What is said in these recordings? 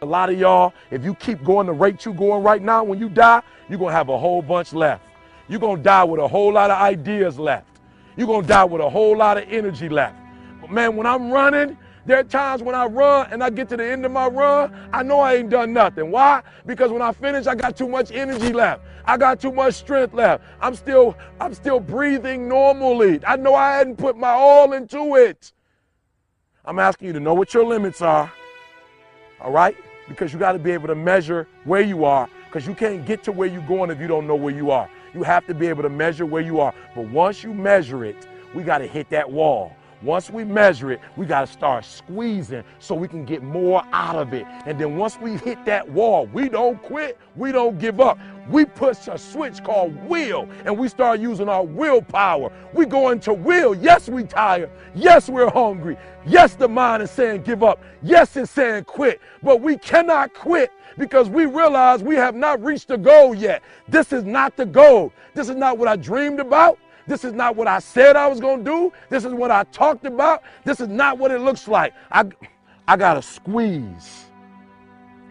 A lot of y'all, if you keep going the rate you're going right now, when you die, you're going to have a whole bunch left. You're going to die with a whole lot of ideas left. You're going to die with a whole lot of energy left. But man, when I'm running, there are times when I run and I get to the end of my run, I know I ain't done nothing. Why? Because when I finish, I got too much energy left. I got too much strength left. I'm still breathing normally. I know I hadn't put my all into it. I'm asking you to know what your limits are, all right? Because you got to be able to measure where you are, because you can't get to where you're going if you don't know where you are. You have to be able to measure where you are. But once you measure it, we got to hit that wall. Once we measure it, we got to start squeezing so we can get more out of it. And then once we hit that wall, we don't quit, we don't give up. We push a switch called will, and we start using our willpower. We go into will. Yes, we tired. Yes, we're hungry. Yes, the mind is saying give up. Yes, it's saying quit. But we cannot quit because we realize we have not reached the goal yet. This is not the goal. This is not what I dreamed about. This is not what I said I was going to do. This is what I talked about. This is not what it looks like. I got to squeeze.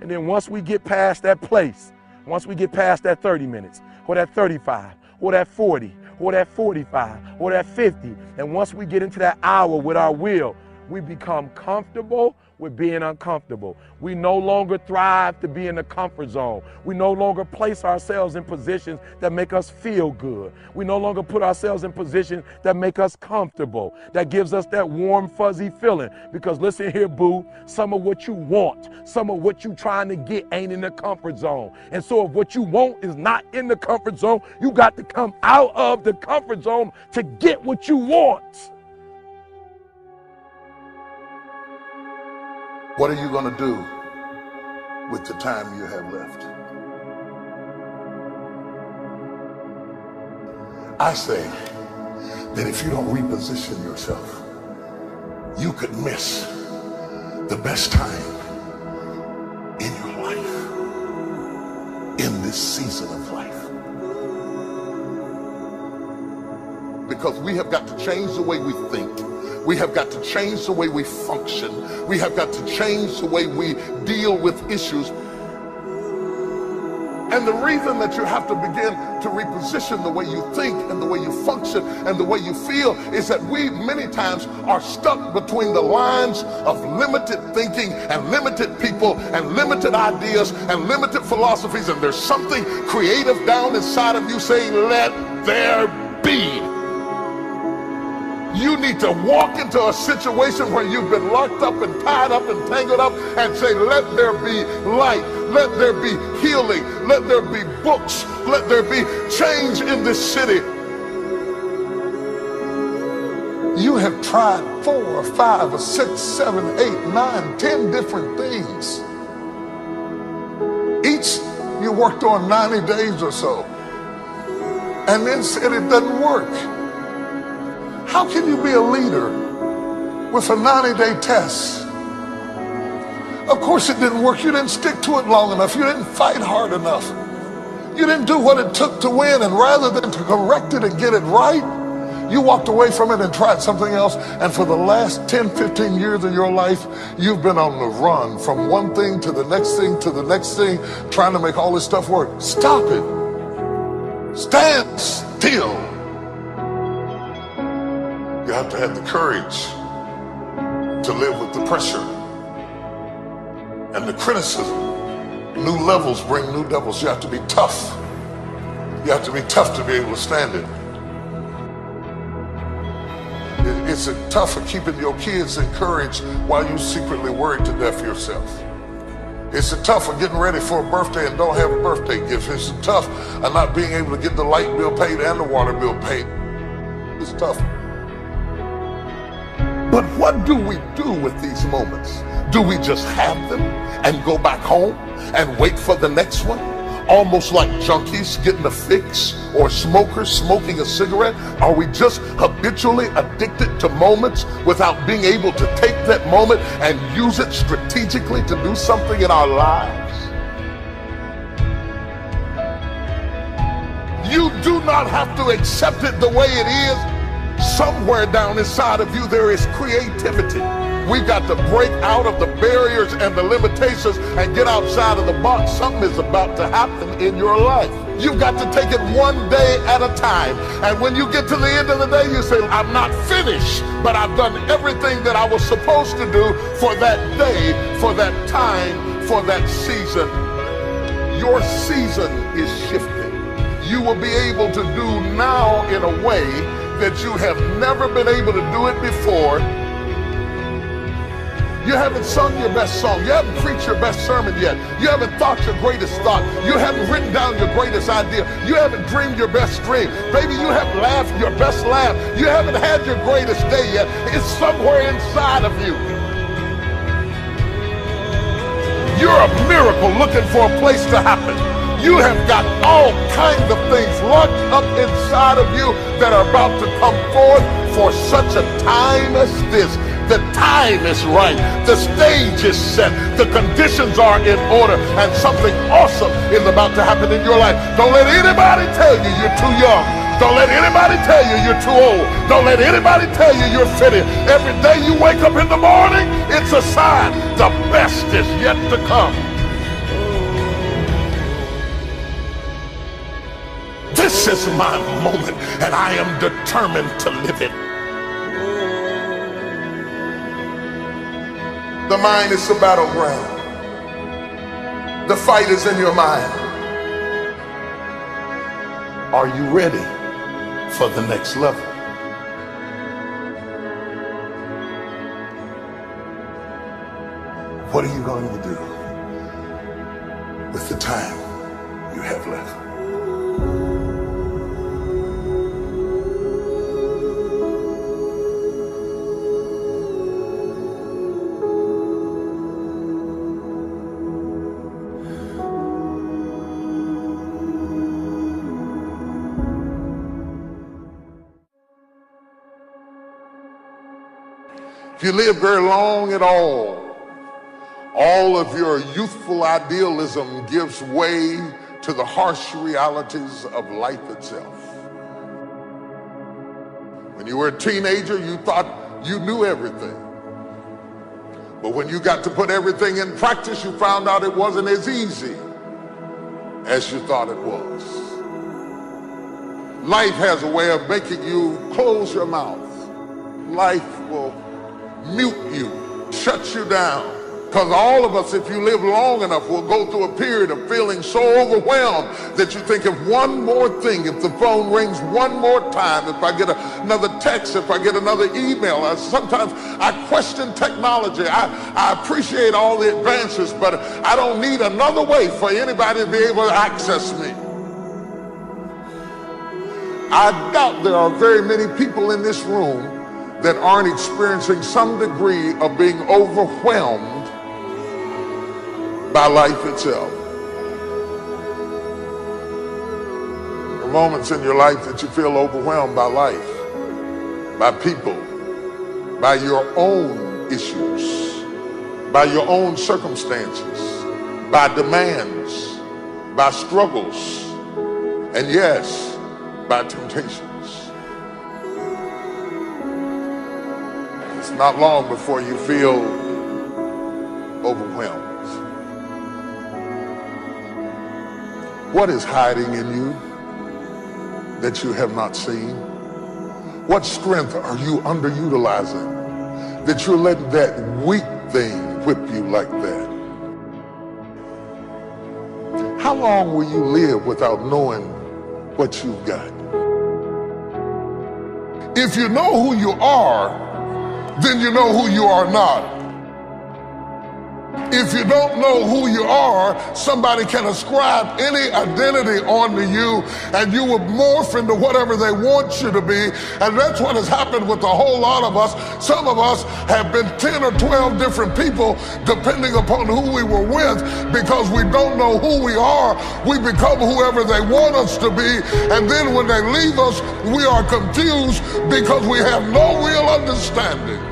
And then once we get past that place, once we get past that 30 minutes, or that 35, or that 40, or that 45, or that 50, and once we get into that hour with our will, we become comfortable with being uncomfortable. We no longer thrive to be in the comfort zone. We no longer place ourselves in positions that make us feel good. We no longer put ourselves in positions that make us comfortable, that gives us that warm, fuzzy feeling. Because listen here, boo, some of what you want, some of what you're trying to get ain't in the comfort zone. And so if what you want is not in the comfort zone, you got to come out of the comfort zone to get what you want. What are you going to do with the time you have left? I say that if you don't reposition yourself, you could miss the best time in your life, in this season of life. Because we have got to change the way we think. We have got to change the way we function. We have got to change the way we deal with issues. And the reason that you have to begin to reposition the way you think and the way you function and the way you feel is that we many times are stuck between the lines of limited thinking and limited people and limited ideas and limited philosophies. And there's something creative down inside of you saying, let there be. You need to walk into a situation where you've been locked up and tied up and tangled up and say, let there be light, let there be healing, let there be books, let there be change in this city. You have tried 4 or 5 or 6, 7, 8, 9, 10 different things. Each you worked on 90 days or so and then said it doesn't work. How can you be a leader with a 90-day test? Of course it didn't work. You didn't stick to it long enough. You didn't fight hard enough. You didn't do what it took to win. And rather than to correct it and get it right, you walked away from it and tried something else. And for the last 10, 15 years of your life, you've been on the run from one thing to the next thing to the next thing, trying to make all this stuff work. Stop it. Stand still. You have to have the courage to live with the pressure and the criticism. New levels bring new devils. You have to be tough. You have to be tough to be able to stand it. It's tough for keeping your kids encouraged while you secretly worried to death yourself. It's tough for getting ready for a birthday and don't have a birthday gift. It's tough of not being able to get the light bill paid and the water bill paid. It's tough. But what do we do with these moments? Do we just have them and go back home and wait for the next one? Almost like junkies getting a fix or smokers smoking a cigarette? Are we just habitually addicted to moments without being able to take that moment and use it strategically to do something in our lives? You do not have to accept it the way it is. Somewhere down inside of you there is creativity. We got to break out of the barriers and the limitations and get outside of the box. Something is about to happen in your life. You've got to take it one day at a time. And when you get to the end of the day, you say, I'm not finished, but I've done everything that I was supposed to do for that day, for that time, for that season. Your season is shifting. You will be able to do now in a way that you have never been able to do it before. You haven't sung your best song. You haven't preached your best sermon yet. You haven't thought your greatest thought. You haven't written down your greatest idea. You haven't dreamed your best dream. Baby, you haven't laughed your best laugh. You haven't had your greatest day yet. It's somewhere inside of you. You're a miracle looking for a place to happen. You have got all kinds of things locked up inside of you that are about to come forth for such a time as this. The time is right. The stage is set. The conditions are in order. And something awesome is about to happen in your life. Don't let anybody tell you you're too young. Don't let anybody tell you you're too old. Don't let anybody tell you you're fitting. Every day you wake up in the morning, it's a sign the best is yet to come. This is my moment, and I am determined to live it. The mind is the battleground. The fight is in your mind. Are you ready for the next level? What are you going to do with the time you have left? If you live very long at all of your youthful idealism gives way to the harsh realities of life itself. When you were a teenager, you thought you knew everything. But when you got to put everything in practice, you found out it wasn't as easy as you thought it was. Life has a way of making you close your mouth. Life will mute you, shut you down. Because all of us, if you live long enough, will go through a period of feeling so overwhelmed that you think of one more thing, if the phone rings one more time, if I get another text, if I get another email. Sometimes I question technology. I appreciate all the advances, but I don't need another way for anybody to be able to access me. I doubt there are very many people in this room that aren't experiencing some degree of being overwhelmed by life itself. There are moments in your life that you feel overwhelmed by life, by people, by your own issues, by your own circumstances, by demands, by struggles, and yes, by temptations. It's not long before you feel overwhelmed. What is hiding in you that you have not seen? What strength are you underutilizing that you're letting that weak thing whip you like that? How long will you live without knowing what you've got? If you know who you are, then you know who you are not. If you don't know who you are, somebody can ascribe any identity onto you and you will morph into whatever they want you to be. And that's what has happened with a whole lot of us. Some of us have been 10 or 12 different people depending upon who we were with. Because we don't know who we are, we become whoever they want us to be. And then when they leave us, we are confused because we have no real understanding.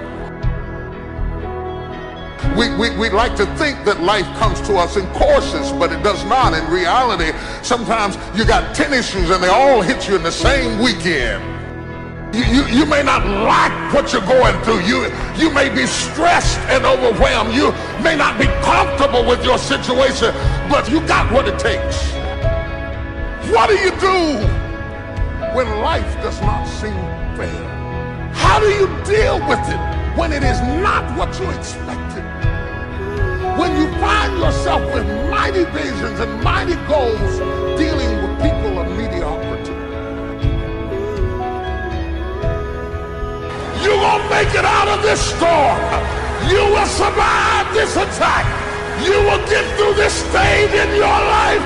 We like to think that life comes to us in courses, but it does not. In reality, sometimes you got 10 issues and they all hit you in the same weekend. You may not like what you're going through. You may be stressed and overwhelmed. You may not be comfortable with your situation, but you got what it takes. What do you do when life does not seem fair? How do you deal with it when it is not what you expected? When you find yourself with mighty visions and mighty goals dealing with people of mediocrity. You're going to make it out of this storm. You will survive this attack. You will get through this stage in your life.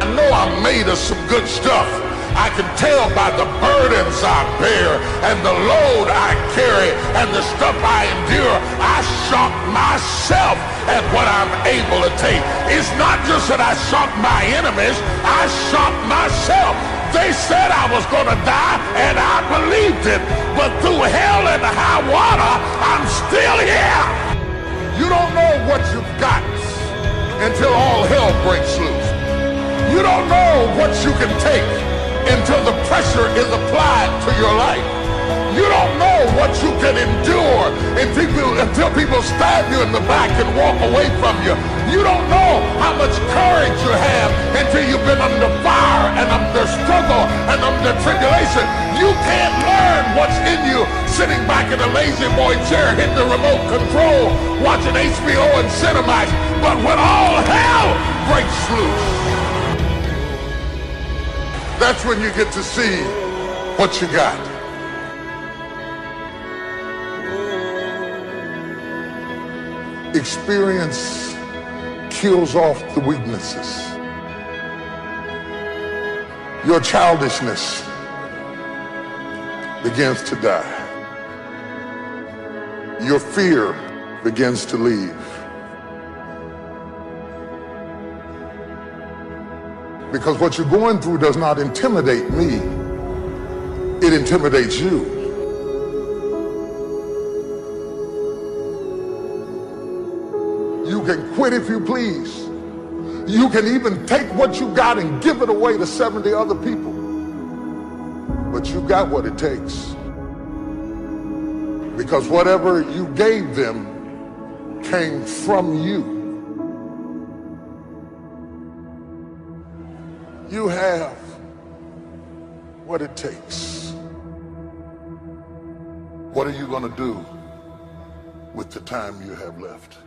I know I'm made of some good stuff. I can tell by the burdens I bear and the load I carry and the stuff I endure. I shock myself at what I'm able to take. It's not just that I shock my enemies, I shock myself. They said I was going to die, and I believed it. But through hell and high water, I'm still here. You don't know what you've got until all hell breaks loose. You don't know what you can take until the pressure is applied to your life. You don't know what you can endure until people stab you in the back and walk away from you. You don't know how much courage you have until you've been under fire and under struggle and under tribulation. You can't learn what's in you sitting back in a lazy boy chair hitting the remote control watching HBO and Cinemax. But when all hell breaks loose, that's when you get to see what you got. Experience kills off the weaknesses. Your childishness begins to die. Your fear begins to leave. Because what you're going through does not intimidate me, it intimidates you. You can quit if you please. You can even take what you got and give it away to 70 other people. But you got what it takes. Because whatever you gave them came from you. You have what it takes. What are you going to do with the time you have left?